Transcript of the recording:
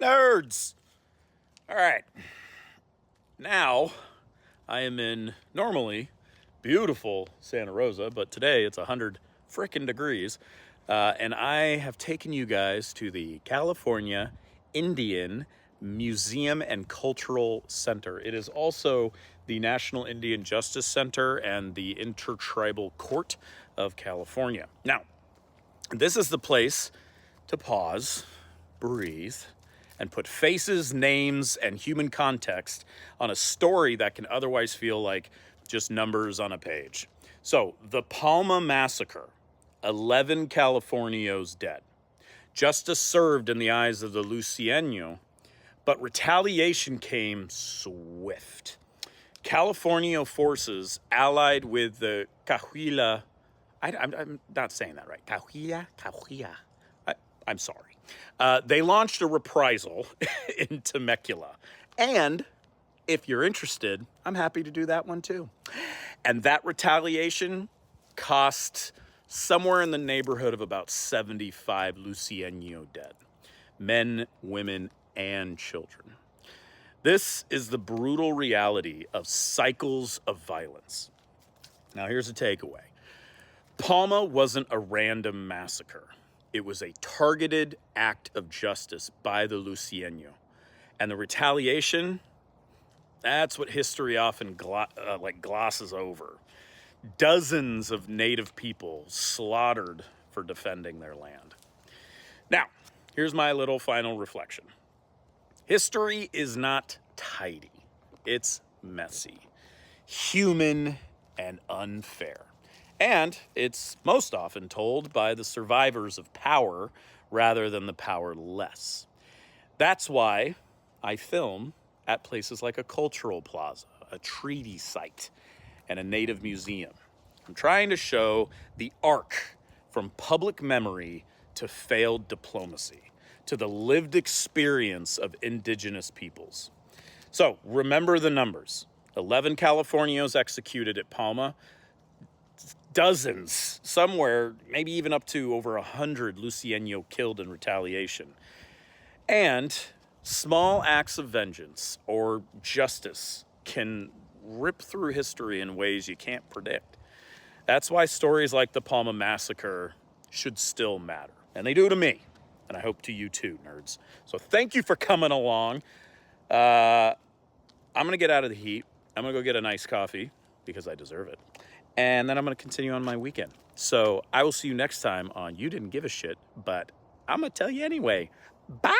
Nerds! All right. Now, I am in normally beautiful Santa Rosa, but today it's 100 frickin' degrees. And I have taken you guys to the California Indian Museum and Cultural Center. It is also the National Indian Justice Center and the Intertribal Court of California. Now, this is the place to pause, breathe, and put faces, names, and human context on a story that can otherwise feel like just numbers on a page. So, the Palma Massacre, 11 Californios dead. Justice served in the eyes of the Lucieno, but retaliation came swift. Californio forces allied with the Cahuilla, I'm not saying that right, Cahuilla. I'm sorry. They launched a reprisal in Temecula. And if you're interested, I'm happy to do that one too. And that retaliation cost somewhere in the neighborhood of about 75 Lucieno dead. Men, women, and children. This is the brutal reality of cycles of violence. Now here's a takeaway. Palma wasn't a random massacre. It was a targeted act of justice by the Lucieno. And the retaliation, that's what history often glosses over. Dozens of native people slaughtered for defending their land. Now, here's my little final reflection. History is not tidy. It's messy, human, and unfair. And it's most often told by the survivors of power rather than the powerless. That's why I film at places like a cultural plaza, a treaty site, and a native museum. I'm trying to show the arc from public memory to failed diplomacy, to the lived experience of indigenous peoples. So remember the numbers. 11 Californios executed at Palma, dozens, somewhere, maybe even up to over 100 Lucieno killed in retaliation. And small acts of vengeance or justice can rip through history in ways you can't predict. That's why stories like the Palma Massacre should still matter. And they do to me. And I hope to you too, nerds. So thank you for coming along. I'm going to get out of the heat. I'm going to go get a nice coffee because I deserve it. And then I'm going to continue on my weekend. So I will see you next time on You Didn't Give a Shit, but I'm going to tell you anyway. Bye!